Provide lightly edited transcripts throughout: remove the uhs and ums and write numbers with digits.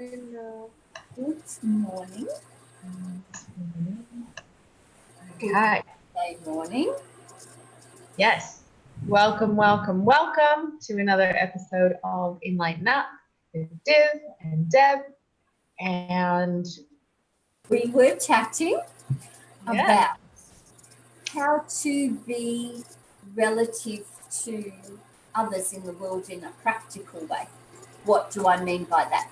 Hello. Good morning. Okay. Good morning. Yes. Welcome to another episode of enLIGHTen with Div and Deb. And we were chatting yeah. about how to be relative to others in the world in a practical way. What do I mean by that?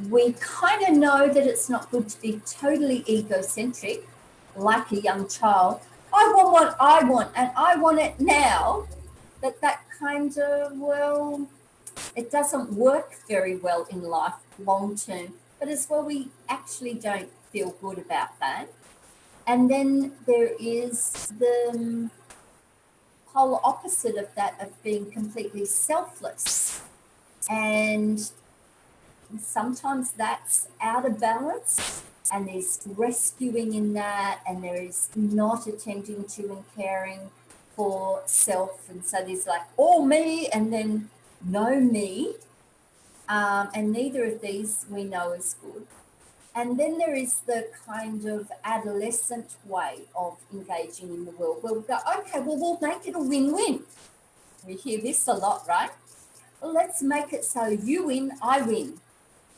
We kind of know that it's not good to be totally egocentric, like a young child. I want what I want and I want it now. But that kind of, well, it doesn't work very well in life long term. But as well, we actually don't feel good about that. And then there is the polar opposite of that, of being completely selfless. And sometimes that's out of balance, and there's rescuing in that, and there is not attending to and caring for self. And so there's like all me and then no me. And neither of these we know is good. And then there is the kind of adolescent way of engaging in the world where we go, okay, well, we'll make it a win-win. We hear this a lot, right? Well, let's make it so you win, I win.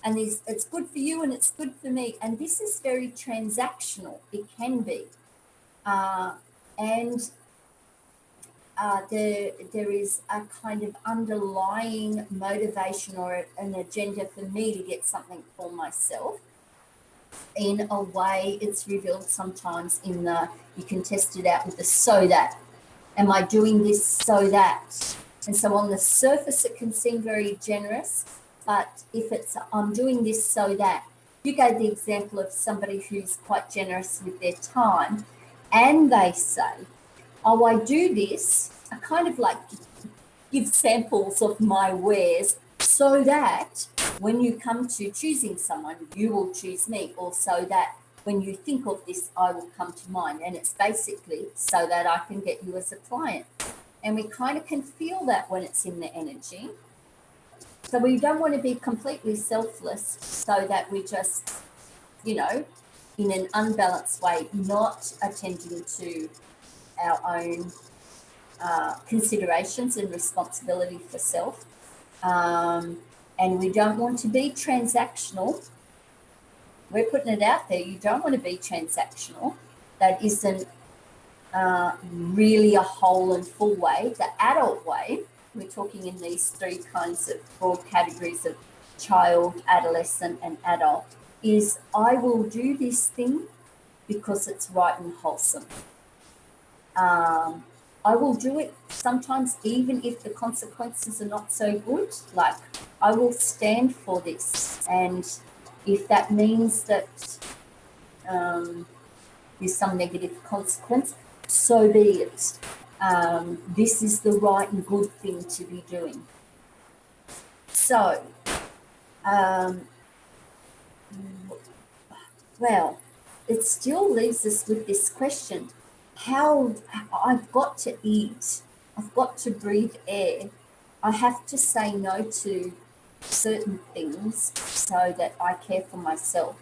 And it's good for you and it's good for me. And this is very transactional. It can be. There is a kind of underlying motivation or an agenda for me to get something for myself. In a way, it's revealed sometimes in the, you can test it out with the so that. Am I doing this so that? And so on the surface, it can seem very generous, but if it's, I'm doing this so that, you gave the example of somebody who's quite generous with their time, and they say, oh, I do this, I kind of like give samples of my wares so that when you come to choosing someone, you will choose me, or so that when you think of this, I will come to mind. And it's basically so that I can get you as a client. And we kind of can feel that when it's in the energy. So we don't want to be completely selfless so that we just, you know, in an unbalanced way, not attending to our own considerations and responsibility for self. And we don't want to be transactional. We're putting it out there. You don't want to be transactional. That isn't really a whole and full way. The adult way, we're talking in these three kinds of broad categories of child, adolescent, and adult, is I will do this thing because it's right and wholesome. I will do it sometimes even if the consequences are not so good. Like, I will stand for this. And if that means that there's some negative consequence, so be it. This is the right and good thing to be doing. So, well, it still leaves us with this question. How I've got to eat, I've got to breathe air, I have to say no to certain things so that I care for myself.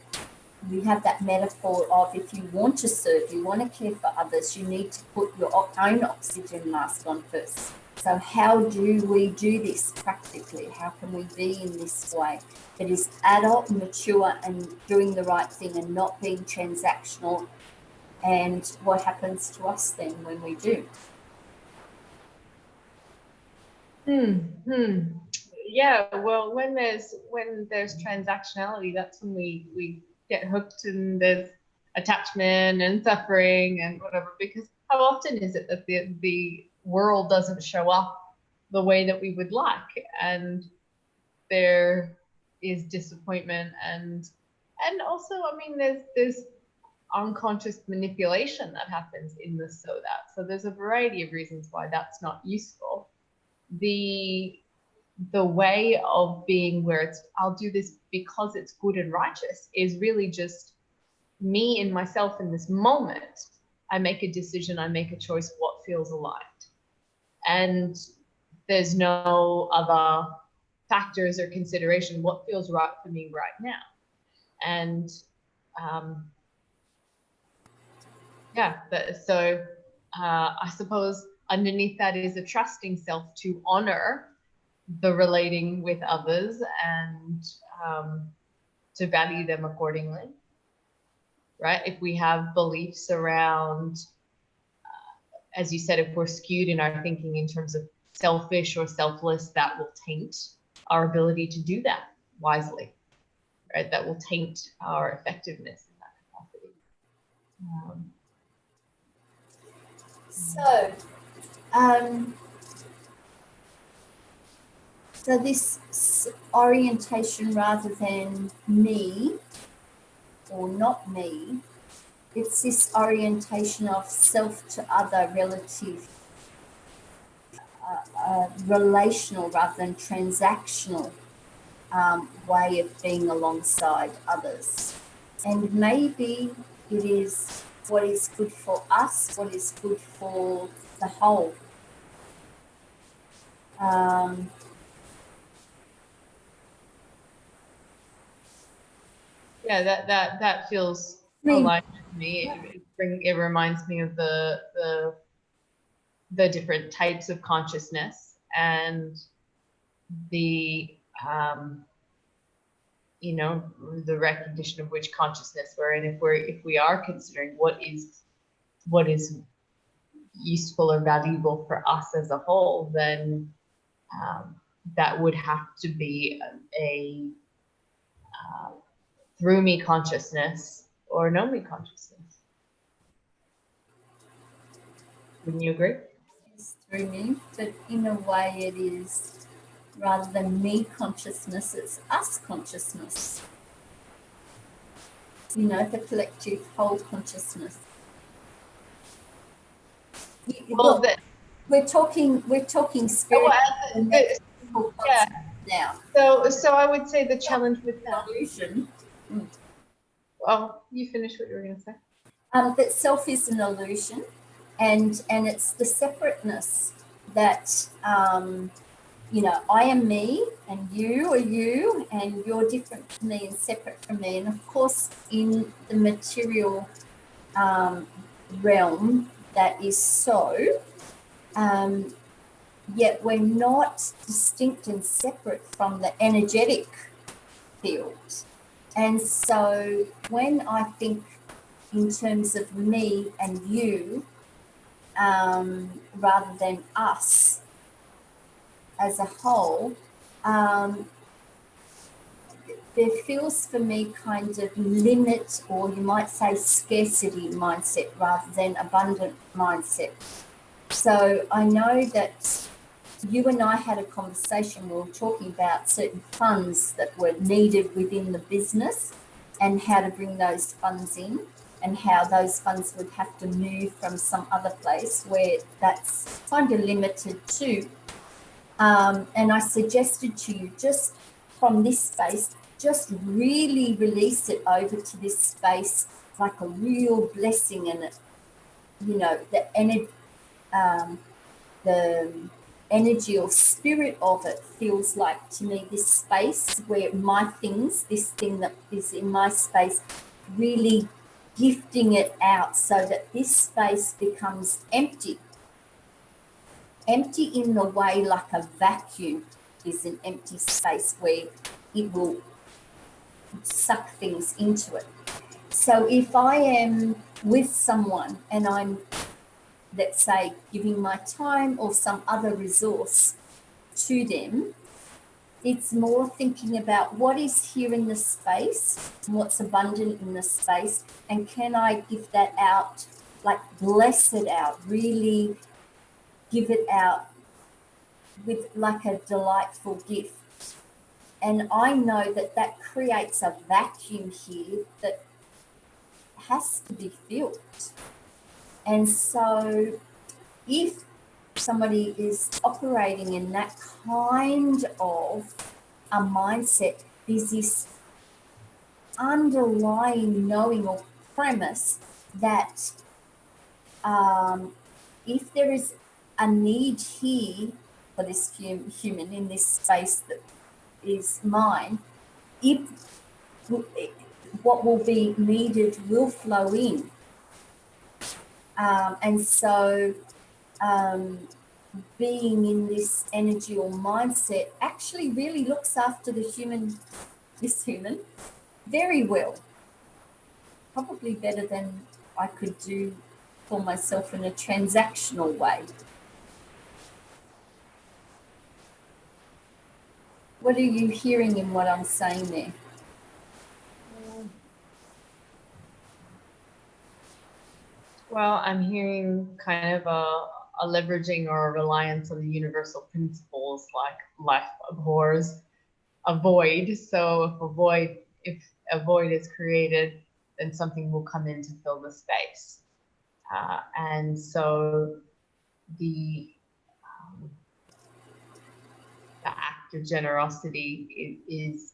We have that metaphor of, if you want to serve, you want to care for others, you need to put your own oxygen mask on first. So how do we do this practically? How can we be in this way that is adult, mature, and doing the right thing and not being transactional? And what happens to us then when we do? Yeah, well, when there's transactionality, that's when we get hooked, and there's attachment and suffering and whatever. Because how often is it that the world doesn't show up the way that we would like, and there is disappointment, and also, I mean, there's unconscious manipulation that happens in the so that. So there's a variety of reasons why that's not useful. The way of being where it's, I'll do this because it's good and righteous, is really just me and myself in this moment. I make a decision, I make a choice, what feels aligned. And there's no other factors or consideration, what feels right for me right now. And I suppose underneath that is a trusting self to honor the relating with others and to value them accordingly, right? If we have beliefs around, as you said, if we're skewed in our thinking in terms of selfish or selfless, that will taint our ability to do that wisely, right? That will taint our effectiveness in that capacity. So this orientation rather than me or not me, it's this orientation of self to other relative, relational rather than transactional way of being alongside others. And maybe it is what is good for us, what is good for the whole. Yeah, that feels aligned to me. It reminds me of the different types of consciousness and the the recognition of which consciousness we're in. If we are considering what is useful or valuable for us as a whole, then that would have to be a through me consciousness or no me consciousness. Wouldn't you agree? It's through me, but in a way it is rather than me consciousness, it's us consciousness. The collective whole consciousness. Well, we're talking spirit. Yeah. Now. So I would say the challenge with that. Illusion. Well, you finish what you were going to say. That self is an illusion, and it's the separateness that I am me, and you are you, and you're different from me and separate from me. And of course, in the material realm, that is so. Yet we're not distinct and separate from the energetic field. And so when I think in terms of me and you, rather than us as a whole, there feels for me kind of limit, or you might say scarcity mindset rather than abundant mindset. So I know that you and I had a conversation, we were talking about certain funds that were needed within the business and how to bring those funds in, and how those funds would have to move from some other place where that's kind of limited to. And I suggested to you, just from this space, just really release it over to this space like a real blessing, and the energy or spirit of it feels like to me this space where this thing that is in my space, really gifting it out so that this space becomes empty in the way like a vacuum is an empty space where it will suck things into it. So if I am with someone and I'm, let's say, giving my time or some other resource to them, it's more thinking about what is here in the space, what's abundant in the space, and can I give that out, like bless it out, really give it out with like a delightful gift. And I know that creates a vacuum here that has to be filled. And so if somebody is operating in that kind of a mindset, there's this underlying knowing or premise that if there is a need here for this human in this space that is mine, if what will be needed will flow in. And so being in this energy or mindset actually really looks after this human very well, probably better than I could do for myself in a transactional way. What are you hearing in what I'm saying there? Well, I'm hearing kind of a leveraging or a reliance on the universal principles, like life abhors a void. So if a void is created, then something will come in to fill the space. And so the act of generosity is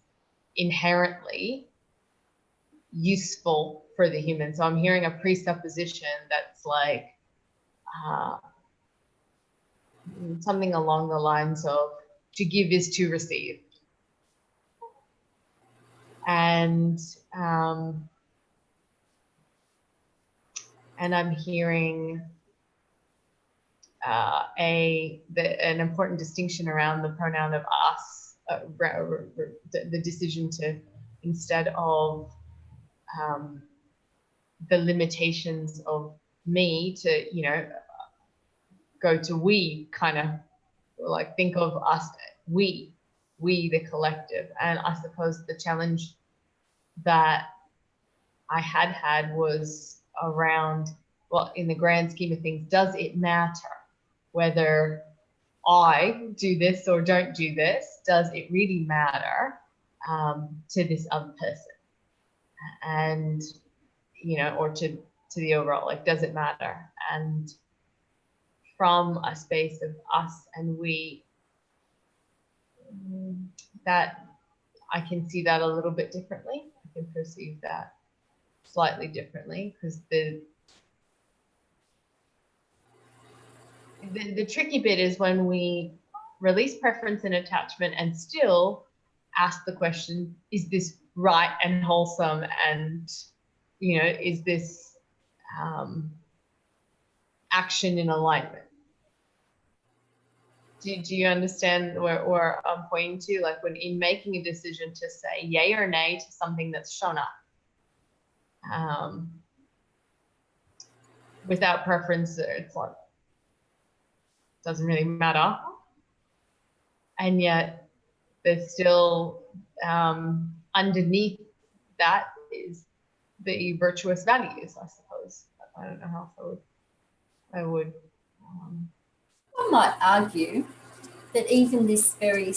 inherently useful for the human. So I'm hearing a presupposition that's like something along the lines of to give is to receive. And I'm hearing an important distinction around the pronoun of us, the decision to, instead of the limitations of me, to, you know, go to we, kind of like think of us, we the collective. And I suppose the challenge that I had was around, well, in the grand scheme of things, does it matter whether I do this or don't do this? Does it really matter to this other person? And, you know, or to the overall, like, does it matter? And from a space of us and we, that I can see that a little bit differently. I can perceive that slightly differently, because the tricky bit is when we release preference and attachment and still ask the question, is this right and wholesome? And, you know, is this action in alignment? Do you understand where I'm pointing to? Like, when in making a decision to say yay or nay to something that's shown up, without preference, it's like, doesn't really matter. And yet there's still underneath that is the virtuous values, I suppose. I don't know how I would I might argue that even this very,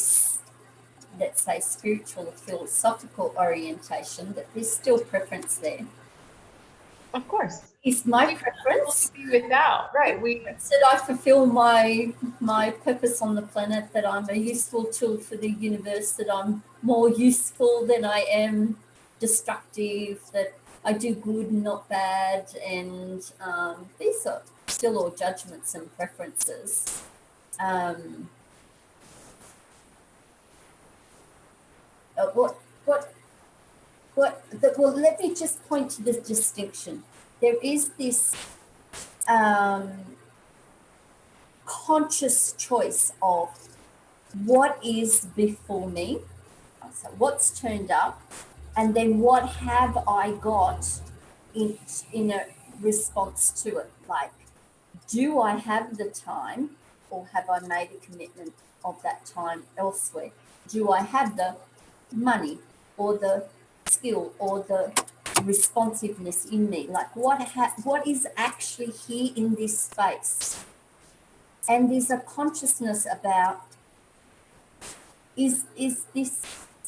let's say, spiritual or philosophical orientation, that there's still preference there. Of course. Is my preference without, right? That I fulfill my purpose on the planet, that I'm a useful tool for the universe, that I'm more useful than I am destructive, that I do good and not bad, and these are still all judgments and preferences. Well, let me just point to this distinction. There is this conscious choice of what is before me, so what's turned up, and then what have I got in a response to it. Like, do I have the time, or have I made a commitment of that time elsewhere? Do I have the money or the skill or the responsiveness in me? Like, what is actually here in this space? And there's a consciousness about, is this,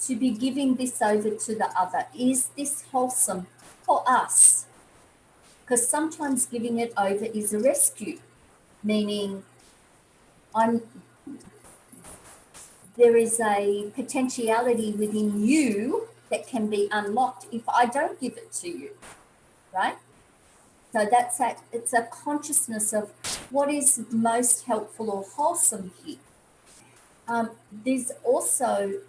to be giving this over to the other, is this wholesome for us? Because sometimes giving it over is a rescue, meaning there is a potentiality within you that can be unlocked if I don't give it to you, right? So it's a consciousness of what is most helpful or wholesome here. There's also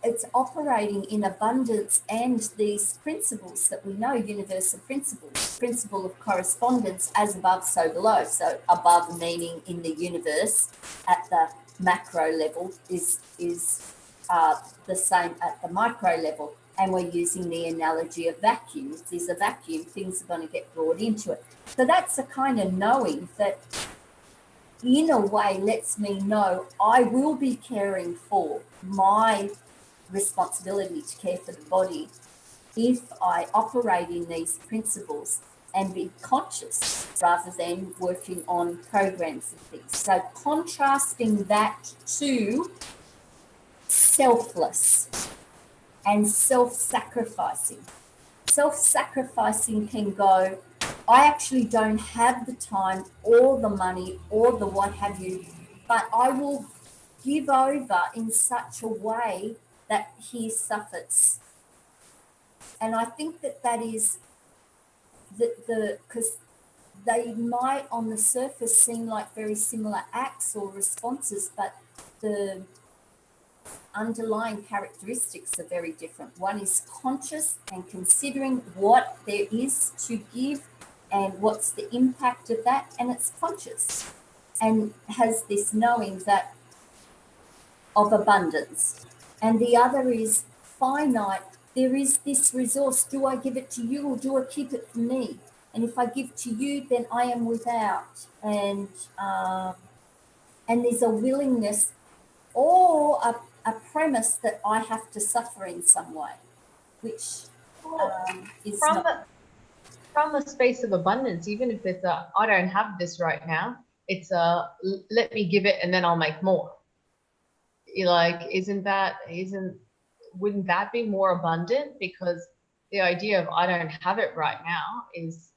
it's operating in abundance, and these principles that we know, universal principles, principle of correspondence, as above, so below. So above meaning in the universe at the macro level is the same at the micro level. And we're using the analogy of vacuum. If there's a vacuum, things are going to get brought into it. So that's a kind of knowing that, in a way, lets me know I will be caring for my responsibility to care for the body if I operate in these principles and be conscious rather than working on programs and things. So contrasting that to selfless and self-sacrificing. Self-sacrificing can go, I actually don't have the time or the money or the what have you, but I will give over in such a way that he suffers. And I think that is because they might on the surface seem like very similar acts or responses, but the underlying characteristics are very different. One is conscious and considering what there is to give and what's the impact of that, and it's conscious and has this knowing that of abundance. And the other is finite. There is this resource. Do I give it to you or do I keep it for me? And if I give to you, then I am without. And there's a willingness or a premise that I have to suffer in some way, which is from the space of abundance. Even if it's I don't have this right now, it's let me give it and then I'll make more. Like, wouldn't that be more abundant? Because the idea of I don't have it right now is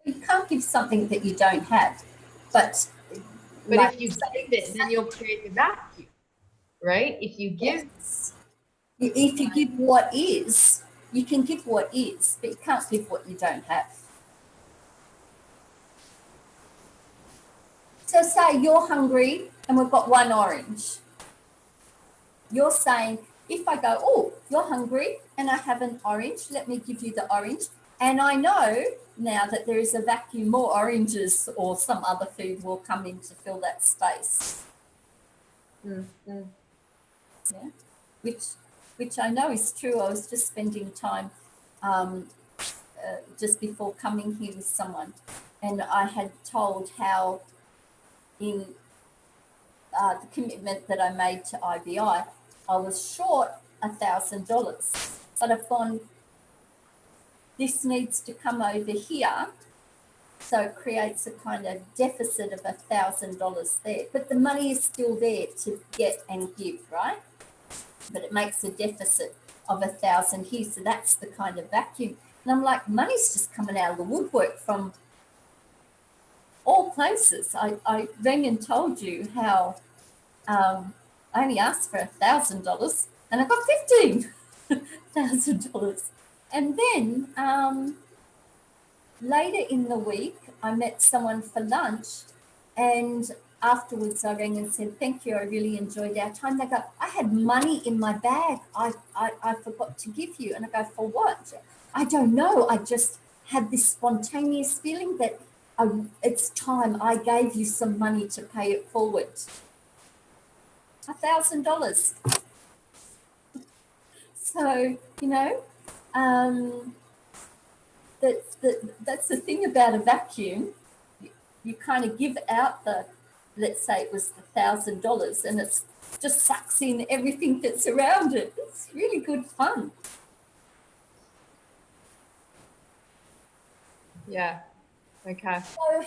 you can't give something that you don't have, but like, if you give it, then you'll create the vacuum, right? If you give, yes. If you give what is, you can give what is, but you can't give what you don't have. So say you're hungry and we've got one orange. You're saying, if I go, oh, you're hungry and I have an orange, let me give you the orange. And I know now that there is a vacuum, more oranges or some other food will come in to fill that space. Mm-hmm. Yeah, which I know is true. I was just spending time just before coming here with someone, and I had told how in the commitment that I made to IBI, I was short $1,000, but I've gone, this needs to come over here. So it creates a kind of deficit of $1,000 there, but the money is still there to get and give, right? But it makes a deficit of 1,000 here. So that's the kind of vacuum. And I'm like, money's just coming out of the woodwork from all places. I rang and told you how I only asked for $1,000 and I got $15,000. And then later in the week, I met someone for lunch, and afterwards I rang and said, thank you, I really enjoyed our time. They go, I had money in my bag. I forgot to give you. And I go, for what? I don't know. I just had this spontaneous feeling that it's time I gave you some money to pay it forward. $1,000. So, you know, that's the thing about a vacuum. You kind of give out let's say it was $1,000, and it just sucks in everything that's around it. It's really good fun. Yeah. Okay. So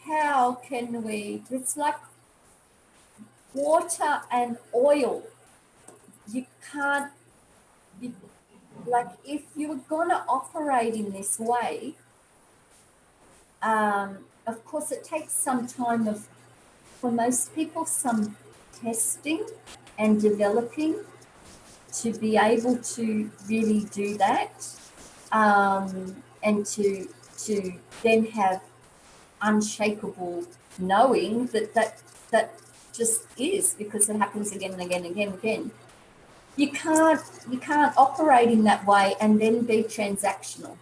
how can we? It's like water and oil. You can't. Like, if you were going to operate in this way, of course, it takes some time for most people, some testing and developing to be able to really do that, and to then have unshakable knowing that just is, because it happens again and again and again and again. You can't operate in that way and then be transactional.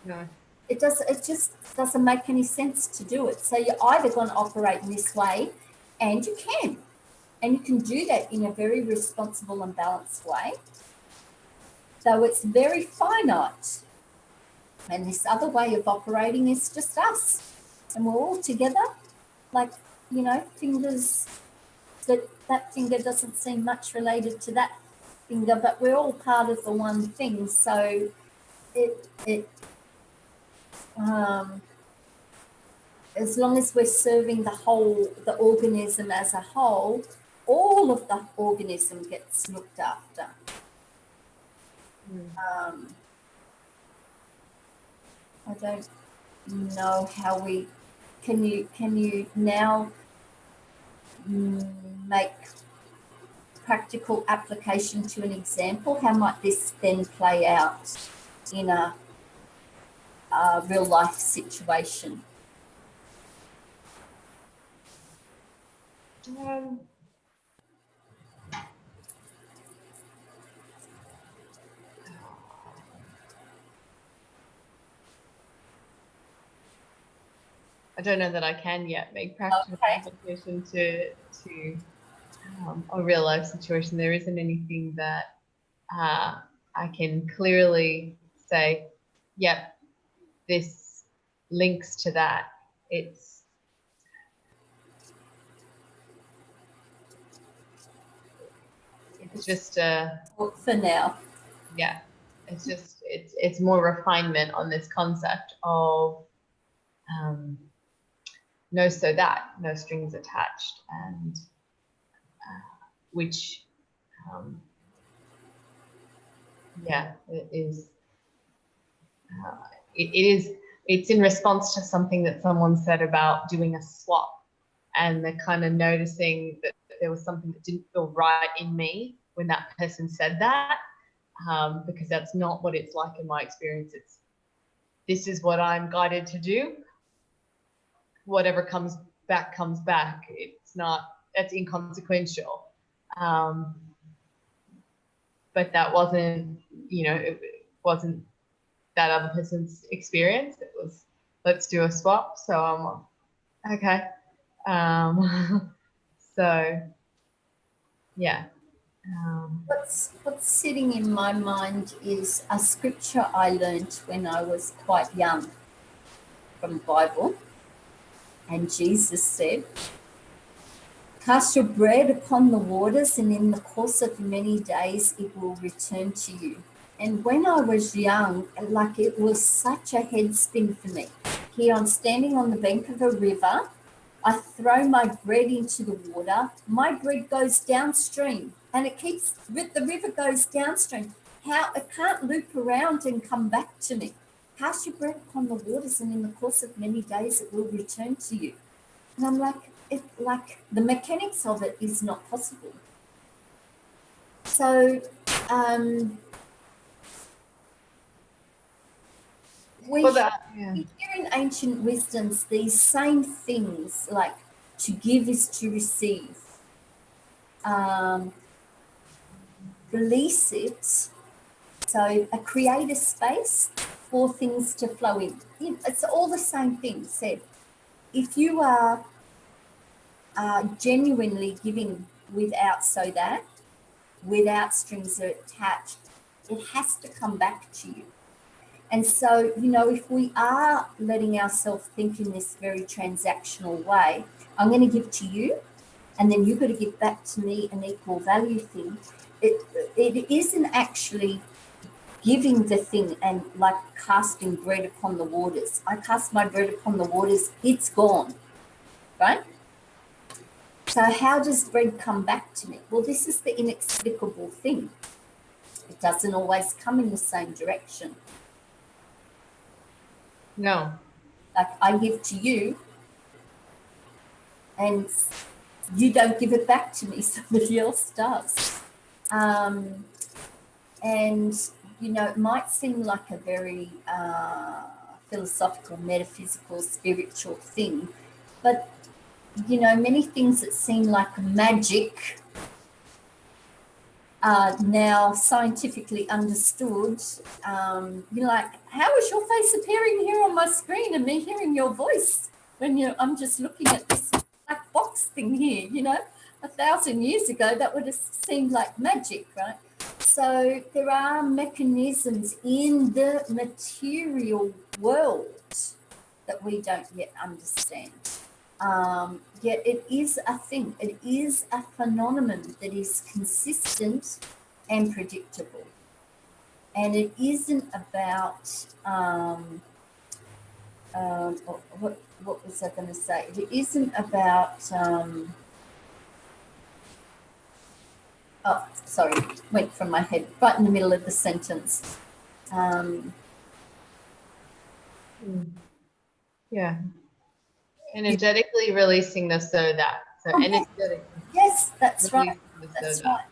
No. It just doesn't make any sense to do it. So you're either going to operate in this way, and you can do that in a very responsible and balanced way, though it's very finite. And this other way of operating is just us, and we're all together, like, fingers. That finger doesn't seem much related to that finger, but we're all part of the one thing. So as long as we're serving the organism as a whole, all of the organism gets looked after. I don't know how can you now make practical application to an example? How might this then play out in a real life situation? I don't know that I can yet make practical application to a real life situation. There isn't anything that I can clearly say, yep, this links to that. It's just for now. Yeah, it's just it's more refinement on this concept of no strings attached, and which it is it's in response to something that someone said about doing a swap, and they're kind of noticing that there was something that didn't feel right in me when that person said that, because that's not what it's like in my experience. This is what I'm guided to do. Whatever comes back. That's inconsequential. But that wasn't, it wasn't that other person's experience. It was, let's do a swap. So I'm okay. So yeah. What's sitting in my mind is a scripture I learned when I was quite young from the Bible. And Jesus said, "Cast your bread upon the waters, and in the course of many days it will return to you." And when I was young, like, it was such a head spin for me. Here I'm standing on the bank of a river. I throw my bread into the water. My bread goes downstream, and the river goes downstream. How it can't loop around and come back to me. Cast your bread upon the waters, and in the course of many days it will return to you. And I'm like, the mechanics of it is not possible. So we hear in ancient wisdoms these same things, like to give is to receive. Release it. So create a space for things to flow in. It's all the same thing said. If you are genuinely giving without strings attached, it has to come back to you. And so, if we are letting ourselves think in this very transactional way, I'm going to give to you, and then you've got to give back to me, an equal value thing. It isn't actually giving the thing and like casting bread upon the waters. I cast my bread upon the waters, it's gone, right? So how does bread come back to me? Well, this is the inexplicable thing. It doesn't always come in the same direction. No. Like, I give to you, and you don't give it back to me, somebody else does. And, it might seem like a very philosophical, metaphysical, spiritual thing, but you know, many things that seem like magic are now scientifically understood. You're like, how is your face appearing here on my screen and me hearing your voice when I'm just looking at this black box thing here, you know? 1,000 years ago, that would have seemed like magic, right? So there are mechanisms in the material world that we don't yet understand. Yet it is a thing, it is a phenomenon that is consistent and predictable. And it isn't about, what was I going to say? It isn't about, oh, sorry, went from my head, right in the middle of the sentence. Yeah. Energetically releasing the so that. So energetically. Yes, that's right. That's right.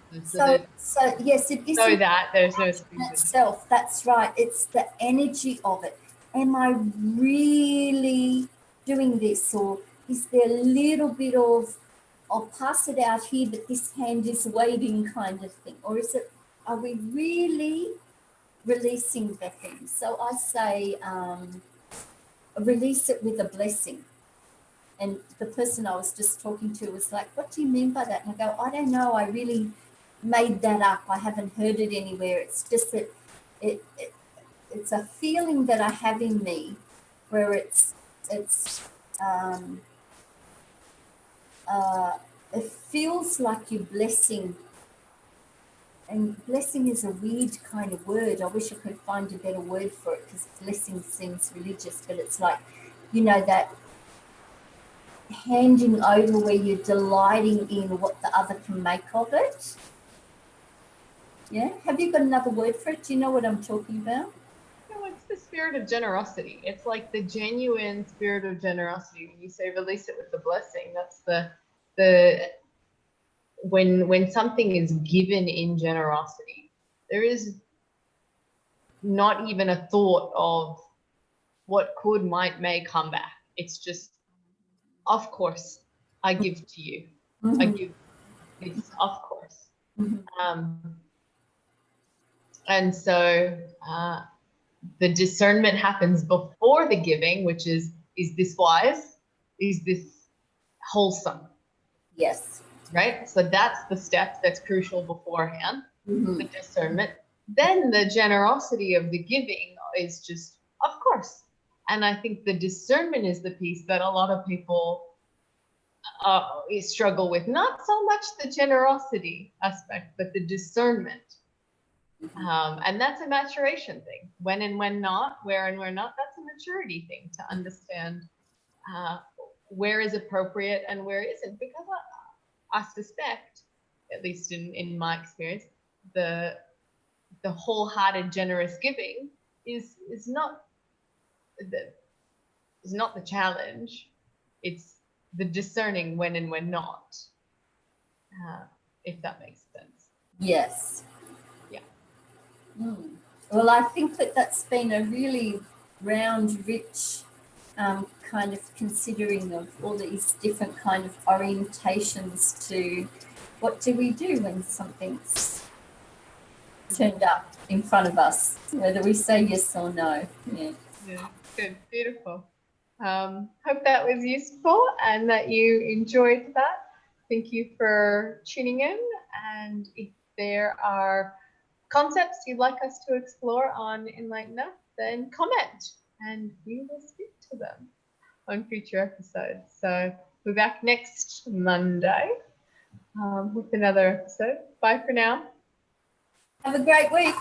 So yes, it is. So that there's no itself. That's right. It's the energy of it. Am I really doing this, or is there a little bit of, I'll pass it out here, but this hand is waiting kind of thing, or is it? Are we really releasing the thing? So I say, release it with a blessing. And the person I was just talking to was like, what do you mean by that? And I go, I don't know. I really made that up. I haven't heard it anywhere. It's just that it's a feeling that I have in me where it feels like you're blessing. And blessing is a weird kind of word. I wish I could find a better word for it, because blessing seems religious, but it's like, you know, that handing over where you're delighting in what the other can make of it. Yeah. Have you got another word for it? Do you know what I'm talking about? No, it's the spirit of generosity. It's like the genuine spirit of generosity. When you say release it with the blessing, that's the when something is given in generosity, there is not even a thought of what could, might, may come back. It's just, of course, I give to you. Mm-hmm. I give this, of course. Mm-hmm. And so the discernment happens before the giving, which is this wise? Is this wholesome? Yes. Right? So that's the step that's crucial beforehand, the discernment. Then the generosity of the giving is just, of course. And I think the discernment is the piece that a lot of people struggle with. Not so much the generosity aspect, but the discernment. And that's a maturation thing. When and when not, where and where not, that's a maturity thing to understand where is appropriate and where isn't. Because I suspect, at least in my experience, the wholehearted generous giving is not the challenge. It's the discerning when and when not, if that makes sense. Yes. Yeah. Well, I think that's been a really round, rich kind of considering of all these different kind of orientations to what do we do when something's turned up in front of us, whether we say yes or no. Yeah, good, beautiful. Hope that was useful and that you enjoyed that. Thank you for tuning in. And if there are concepts you'd like us to explore on enLIGHTen, then comment and we will speak to them on future episodes. So we'll be back next Monday with another episode. Bye for now. Have a great week.